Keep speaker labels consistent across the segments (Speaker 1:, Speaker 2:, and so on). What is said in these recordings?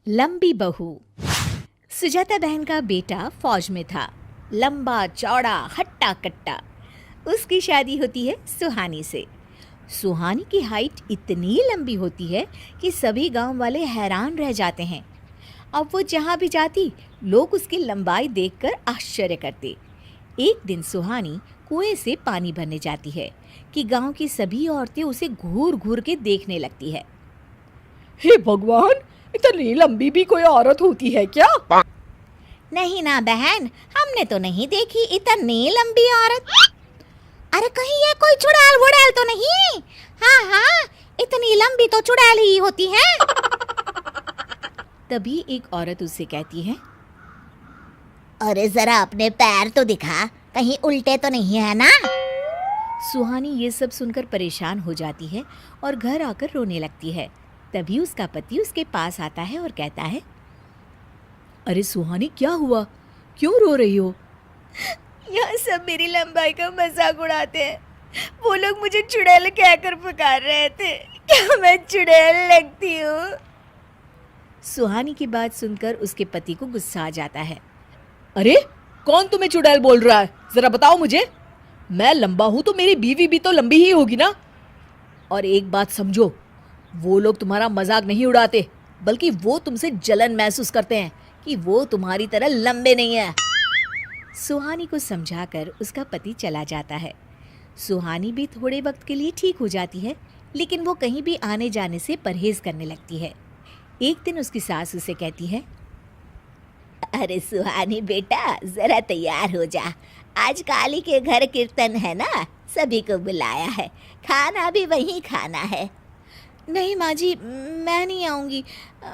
Speaker 1: लंबी बहू। सुजाता बहन का बेटा फौज में था, लंबा चौड़ा हट्टा कट्टा। उसकी शादी होती है सुहानी से। सुहानी की हाइट इतनी लंबी होती है कि सभी गांव वाले हैरान रह जाते हैं। अब वो जहाँ भी जाती, लोग उसकी लंबाई देखकर आश्चर्य करते। एक दिन सुहानी कुएं से पानी भरने जाती है कि गांव की सभी औरतें उसे घूर घूर के देखने लगती है।
Speaker 2: हे भगवान, इतनी लंबी भी कोई औरत होती है क्या?
Speaker 1: नहीं ना बहन, हमने तो नहीं देखी इतनी लंबी औरत। अरे कहीं ये कोई चुड़ैल वुड़ैल तो नहीं? हाँ हाँ, इतनी लंबी तो चुड़ैल ही होती है। तभी एक औरत उससे कहती है,
Speaker 3: अरे जरा अपने पैर तो दिखा, कहीं उल्टे तो नहीं है ना?
Speaker 1: सुहानी ये सब सुनकर परेशान हो जाती है और घर आकर रोने लगती है। तभी उसका पति उसके पास आता है और कहता है,
Speaker 2: अरे सुहानी, क्या हुआ? क्यों रो रही हो?
Speaker 1: यहाँ सब मेरी लंबाई का मजाक उड़ाते हैं। वो लोग मुझे चुड़ैल कहकर पुकार रहे थे। क्या मैं चुड़ैल लगती हूँ? सुहानी की बात सुनकर उसके पति को गुस्सा आ जाता है।
Speaker 2: अरे कौन तुम्हें चुड़ैल बोल रहा है? जरा बताओ मुझे। मैं लंबा हूं तो मेरी बीवी भी तो लंबी ही होगी ना। और एक बात समझो, वो लोग तुम्हारा मजाक नहीं उड़ाते, बल्कि वो तुमसे जलन महसूस करते हैं कि वो तुम्हारी तरह लंबे नहीं है।
Speaker 1: सुहानी को समझाकर उसका पति चला जाता है। सुहानी भी थोड़े वक्त के लिए ठीक हो जाती है, लेकिन वो कहीं भी आने जाने से परहेज करने लगती है। एक दिन उसकी सास उसे कहती है,
Speaker 3: अरे सुहानी बेटा, जरा तैयार हो जा, आज काली के घर कीर्तन है ना, सभी को बुलाया है, खाना भी वहीं खाना है।
Speaker 1: नहीं माँ जी, मैं नहीं आऊँगी,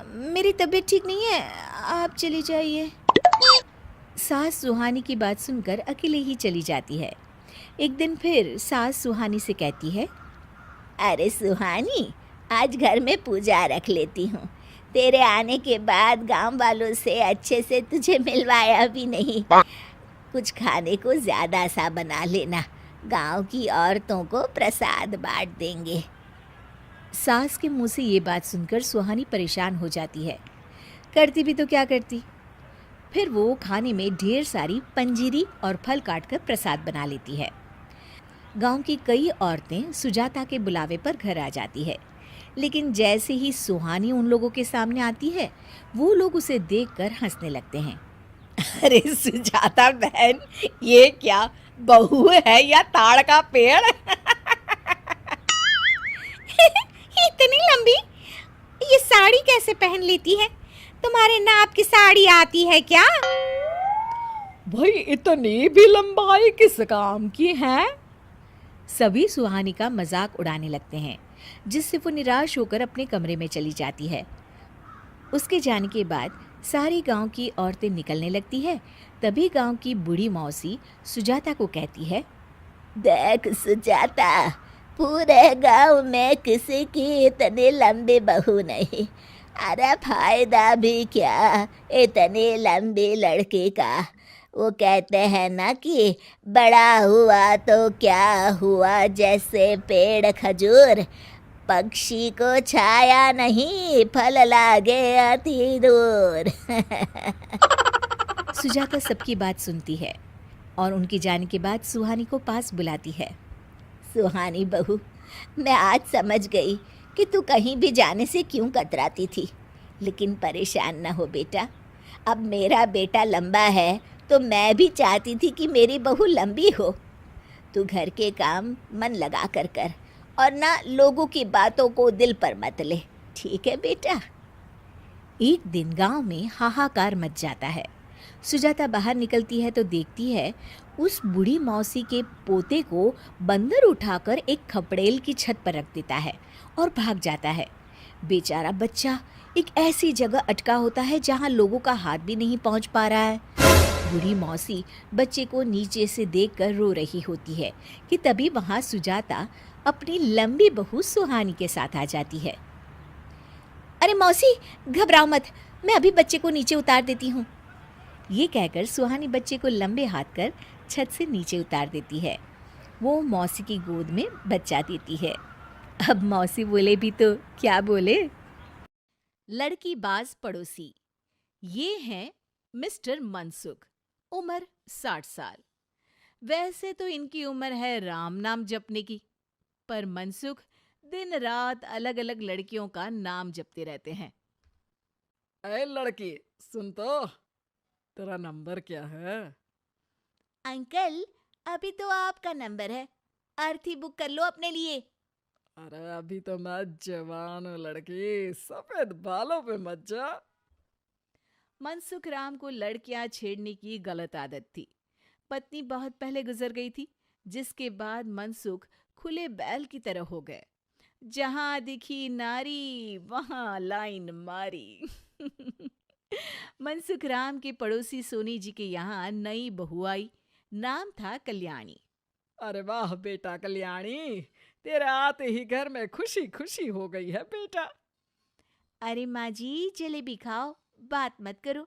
Speaker 1: मेरी तबीयत ठीक नहीं है, आप चली जाइए। सास सुहानी की बात सुनकर अकेले ही चली जाती है। एक दिन फिर सास सुहानी से कहती है,
Speaker 3: अरे सुहानी, आज घर में पूजा रख लेती हूँ, तेरे आने के बाद गांव वालों से अच्छे से तुझे मिलवाया भी नहीं। कुछ खाने को ज़्यादा सा बना लेना, गांव की औरतों को प्रसाद बांट देंगे।
Speaker 1: सास के मुंह से ये बात सुनकर सुहानी परेशान हो जाती है। करती भी तो क्या करती। फिर वो खाने में ढेर सारी पंजीरी और फल काटकर प्रसाद बना लेती है। गांव की कई औरतें सुजाता के बुलावे पर घर आ जाती है, लेकिन जैसे ही सुहानी उन लोगों के सामने आती है, वो लोग उसे देखकर हंसने लगते हैं।
Speaker 2: अरे सुजाता बहन, ये क्या बहू है या ताड़ का पेड़?
Speaker 1: इतनी लंबी, ये साड़ी कैसे पहन लेती है? तुम्हारे नाप की साड़ी आती है क्या?
Speaker 2: भाई, इतनी भी लंबाई किस काम की है?
Speaker 1: सभी सुहानी का मजाक उड़ाने लगते हैं, जिससे वो निराश होकर अपने कमरे में चली जाती है। उसके जाने के बाद सारे गांव की औरतें निकलने लगती है। तभी गांव की बूढ़ी मौसी सुजाता को कहती है,
Speaker 3: देख सुजाता, पूरे गांव में किसी की इतनी लंबी बहू नहीं। अरे फायदा भी क्या इतनी लंबी लड़की का। वो कहते हैं ना कि बड़ा हुआ तो क्या हुआ, जैसे पेड़ खजूर, पक्षी को छाया नहीं, फल लागे अति दूर।
Speaker 1: सुजाता सबकी बात सुनती है और उनके जाने के बाद सुहानी को पास बुलाती है।
Speaker 3: सुहानी बहू, मैं आज समझ गई कि तू कहीं भी जाने से क्यों कतराती थी, लेकिन परेशान न हो बेटा। अब मेरा बेटा लंबा है तो मैं भी चाहती थी कि मेरी बहू लंबी हो। तू घर के काम मन लगा कर कर और ना लोगों की बातों को दिल पर मत ले, ठीक है बेटा?
Speaker 1: एक दिन गांव में हाहाकार मच जाता है। सुजाता बाहर निकलती है तो देखती है उस बूढ़ी मौसी के पोते को बंदर उठाकर एक खपड़ेल की छत पर रख देता है और भाग जाता है। बेचारा बच्चा एक ऐसी जगह अटका होता है जहां लोगों का हाथ भी नहीं पहुंच पा रहा है। बूढ़ी मौसी बच्चे को नीचे से देखकर रो रही होती है कि तभी वहां सुजाता अपनी लंबी बहू सुहानी के साथ आ जाती है। अरे मौसी, घबराओ मत, मैं अभी बच्चे को नीचे उतार देती हूँ। ये कहकर सुहानी बच्चे को लंबे हाथ कर छत से नीचे उतार देती है। वो मौसी की गोद में बच्चा देती है। अब मौसी बोले भी तो क्या बोले। लड़कीबाज पड़ोसी। ये हैं मिस्टर मनसुख, उम्र 60 साल। वैसे तो इनकी उम्र है राम नाम जपने की, पर मनसुख दिन रात अलग अलग लड़कियों का नाम जपते रहते हैं।
Speaker 2: अरे लड़की, सुन तो, तेरा नंबर क्या है?
Speaker 3: अंकल, अभी तो आपका नंबर है, अर्थी बुक कर लो अपने लिए।
Speaker 2: अरे अभी तो मैं जवान हूँ लड़की, सफेद बालों पे मत जा।
Speaker 1: मनसुख राम को लड़कियां छेड़ने की गलत आदत थी। पत्नी बहुत पहले गुजर गई थी, जिसके बाद मनसुख खुले बैल की तरह हो गए। जहां दिखी नारी वहां लाइन मारी। मनसुख राम के पड़ोसी सोनी जी के यहाँ नई बहू आई। नाम था कल्याणी।
Speaker 2: अरे वाह बेटा कल्याणी, तेरे आते ही घर में खुशी खुशी हो गई है बेटा।
Speaker 1: अरे माँ जी, जलेबी खाओ, बात मत करो,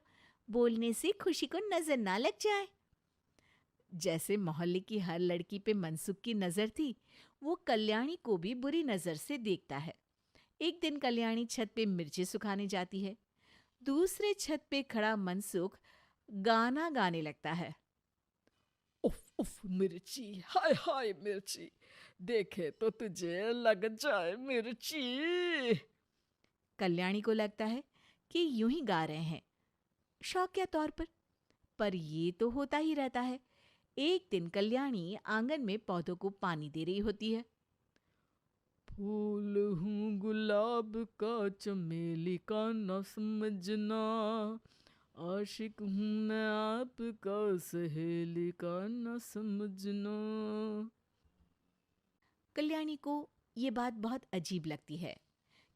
Speaker 1: बोलने से खुशी को नजर ना लग जाए। जैसे मोहल्ले की हर लड़की पे मनसुख की नजर थी, वो कल्याणी को भी बुरी नजर से देखता है। एक दिन कल्याणी छत पे मिर्ची सुखाने जाती है। दूसरे छत पे खड़ा मनसुख गाना गाने लगता है।
Speaker 2: उफ उफ मिर्ची, हाय हाय मिर्ची, देखे तो तुझे लग जाए मिर्ची।
Speaker 1: कल्याणी को लगता है कि यूं ही गा रहे हैं, शौकिया तौर पर ये तो होता ही रहता है। एक दिन कल्याणी आंगन में पौधों को पानी दे रही होती है।
Speaker 2: फूल हूँ गुलाब का, चमेली का न समझना, आशिक हूँ मैं आपका, सहेली का न समझना।
Speaker 1: कल्याणी को ये बात बहुत अजीब लगती है,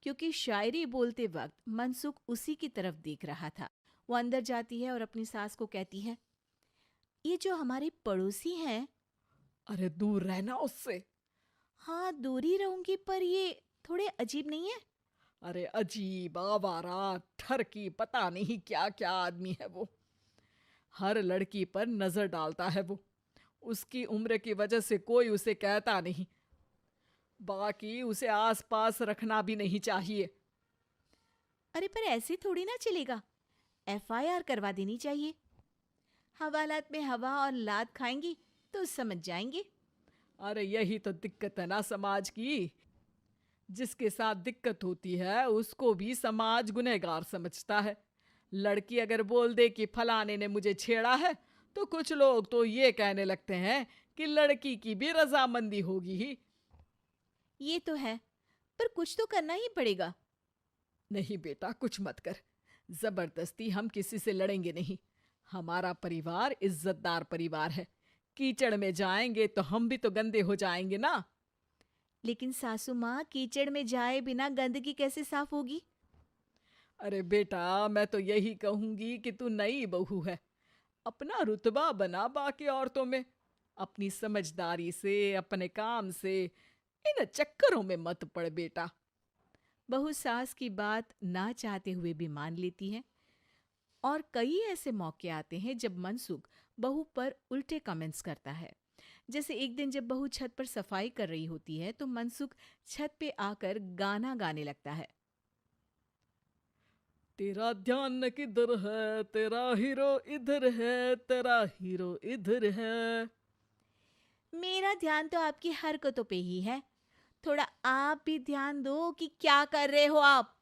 Speaker 1: क्योंकि शायरी बोलते वक्त मनसुख उसी की तरफ देख रहा था। वो अंदर जाती है और अपनी सास को कहती है, ये जो हमारे पड़ोसी हैं।
Speaker 2: अरे दूर रहना उससे।
Speaker 1: हाँ, दूरी रहूंगी, पर ये थोड़े अजीब नहीं है?
Speaker 2: अरे अजीब, आवारा, ठरकी, पता नहीं क्या क्या आदमी है वो। हर लड़की पर नजर डालता है वो। उसकी उम्र की वजह से कोई उसे कहता नहीं। बाकी उसे आसपास रखना भी नहीं चाहिए।
Speaker 1: अरे पर ऐसे थोड़ी ना चलेगा, FIR करवा देनी चाहिए। हवालात में हवा और लात खाएंगी तो समझ जाएंगे।
Speaker 2: अरे यही तो दिक्कत है ना समाज की। जिसके साथ दिक्कत होती है उसको भी समाज गुनहगार समझता है। लड़की अगर बोल दे कि फलाने ने मुझे छेड़ा है, तो कुछ लोग तो ये कहने लगते हैं कि लड़की की भी रजामंदी होगी ही।
Speaker 1: ये तो है, पर कुछ तो करना ही पड़ेगा।
Speaker 2: नहीं बेटा, कुछ मत कर। जबरदस्ती हम किसी से लड़ेंगे नहीं। हमारा परिवार इज्जतदार परिवार है। कीचड़ में जाएंगे तो हम भी तो गंदे हो जाएंगे ना।
Speaker 1: लेकिन सासू माँ, कीचड़ में जाए बिना गंदगी कैसे साफ होगी?
Speaker 2: अरे बेटा, मैं तो यही कहूंगी कि तू नई बहू है, अपना रुतबा बना बाकी औरतों में। अपनी समझदारी से, अपने काम से इन चक्करों में मत पड़ बेटा।
Speaker 1: बहू सास की बात ना चाहते हुए भी मान लेती है। और कई ऐसे मौके आते हैं जब मनसुख बहू पर उल्टे कमेंट्स करता है। जैसे एक दिन जब बहू छत पर सफाई कर रही होती है, तो मनसुख छत पे आकर गाना गाने लगता है।
Speaker 2: तेरा ध्यान किधर है, तेरा हीरो इधर है, तेरा हीरो इधर है।
Speaker 1: मेरा ध्यान तो आपकी हरकतों पे ही है, थोड़ा आप भी ध्यान दो कि क्या कर रहे हो आप।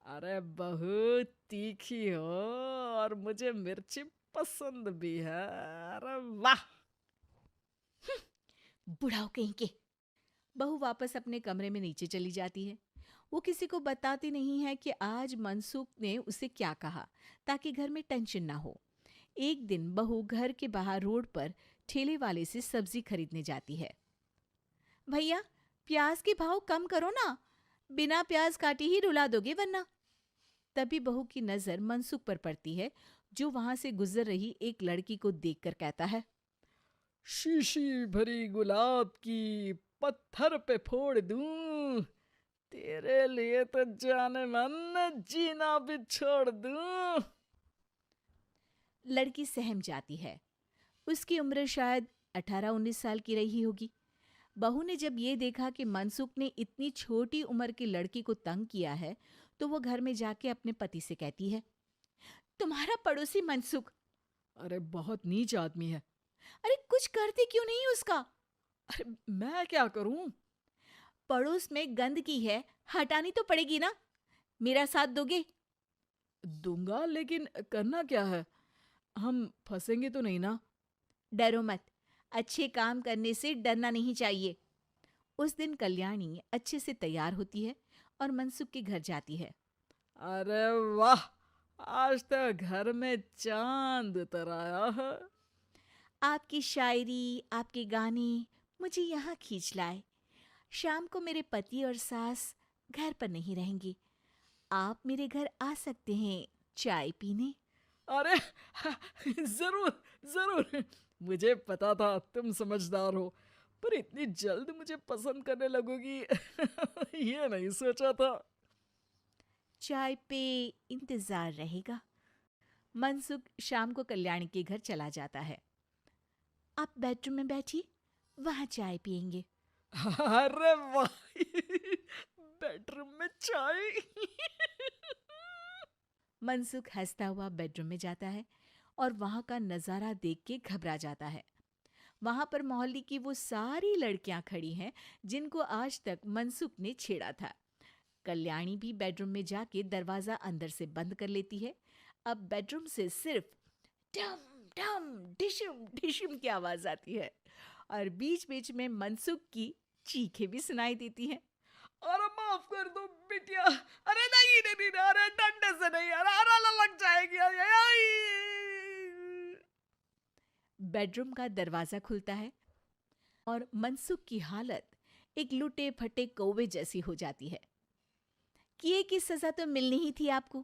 Speaker 2: अरे बहू तीखी हो और मुझे मिर्ची पसंद भी है। अरे वाह।
Speaker 1: बुढ़ाओ कहीं के। बहू वापस अपने कमरे में नीचे चली जाती है। वो किसी को बताती नहीं है कि आज मनसुख ने उसे क्या कहा, ताकि घर में टेंशन ना हो। एक दिन बहू घर के बाहर रोड पर ठेले वाले से सब्जी खरीदने जाती है। भैया, प्याज के भाव कम करो ना, बिना प्याज काटे ही रुला दोगे वरना। तभी बहू की नजर मनसुख पर पड़ती है, जो वहां से गुजर रही एक लड़की को देखकर कहता है,
Speaker 2: शीशी भरी गुलाब की पत्थर पे फोड़ दूं, तेरे लिए तो जाने मन जीना भी छोड़ दूं।
Speaker 1: लड़की सहम जाती है। उसकी उम्र शायद 18-19 साल की रही होगी। बहू ने जब ये देखा कि मनसुख ने इतनी छोटी उम्र की लड़की को तंग किया है, तो वो घर में जाके अपने पति से कहती है, तुम्हारा पड़ोसी मनसुख,
Speaker 2: अरे बहुत नीच आदमी है।
Speaker 1: अरे कुछ करते क्यों नहीं उसका?
Speaker 2: अरे मैं क्या करूं?
Speaker 1: पड़ोस में गंदगी है, हटानी तो पड़ेगी ना। मेरा साथ दोगे?
Speaker 2: दूंगा, लेकिन करना क्या है? हम फंसेंगे तो नहीं ना?
Speaker 1: डरो मत, अच्छे काम करने से डरना नहीं चाहिए। उस दिन कल्याणी अच्छे से तैयार होती है और मनसुख के घर जाती है।
Speaker 2: अरे वाह, आज तो घर में चांद उतर आया है।
Speaker 1: आपकी शायरी, आपके गाने मुझे यहाँ खींच लाए। शाम को मेरे पति और सास घर पर नहीं रहेंगे। आप मेरे घर आ सकते हैं चाय पीने।
Speaker 2: अरे जरूर जरूर, मुझे पता था तुम समझदार हो, पर इतनी जल्द मुझे पसंद करने लगोगी ये नहीं सोचा था।
Speaker 1: चाय पे इंतजार रहेगा। मनसुख शाम को कल्याणी के घर चला जाता है। आप बेडरूम में बैठिए, वहां चाय पियेंगे।
Speaker 2: अरे वाह बेडरूम में चाय
Speaker 1: मनसुख हंसता हुआ बेडरूम में जाता है और वहां का नजारा देख के घबरा जाता है। वहां पर मोहल्ले की वो सारी लड़कियां खड़ी हैं जिनको आज तक मनसुख ने छेड़ा था। कल्याणी भी बेडरूम में जाके दरवाजा अंदर से बंद कर लेती है। अब बेडरूम से सिर्फ डम डम डिशुम डिशुम की आवाज आती है और बीच बीच में मनसुख की चीखें भी सुनाई देती हैं।
Speaker 2: अरे माफ कर दो बिटिया, अरे नहीं नहीं नहीं, अरे डंडे से नहीं, अरे लग जाएगी।
Speaker 1: बेडरूम का दरवाजा खुलता है और मनसुख की हालत एक लुटे फटे कौवे जैसी हो जाती है। किए की सजा तो मिलनी ही थी आपको,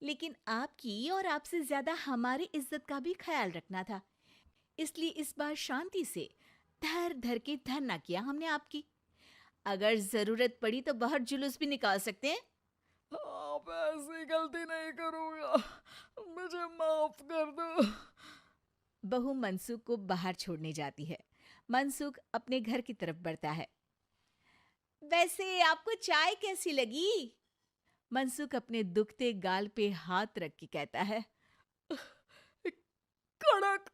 Speaker 1: लेकिन आपकी और आपसे ज्यादा हमारी इज्जत का भी ख्याल रखना था। इसलिए इस बार शांति से धर धर के धरना किया हमने आपकी। अगर जरूरत पड़ी तो बाहर जुलूस भी निकाल सकते हैं।
Speaker 2: आप ऐसी गलती नहीं करूंगा, मुझे माफ कर दो।
Speaker 1: बहू मनसुख को बाहर छोड़ने जाती है। मनसुख अपने घर की तरफ बढ़ता है। वैसे आपको चाय कैसी लगी? मनसुख अपने दुखते गाल पे हाथ रख के कहता है,
Speaker 2: कड़क।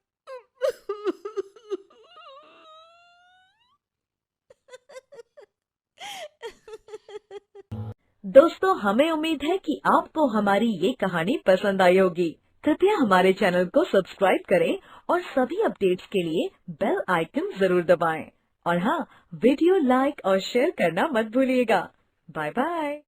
Speaker 4: दोस्तों, हमें उम्मीद है कि आपको हमारी ये कहानी पसंद आई होगी। कृपया हमारे चैनल को सब्सक्राइब करें और सभी अपडेट्स के लिए बेल आइकन जरूर दबाएं। और हाँ, वीडियो लाइक और शेयर करना मत भूलिएगा। Bye bye.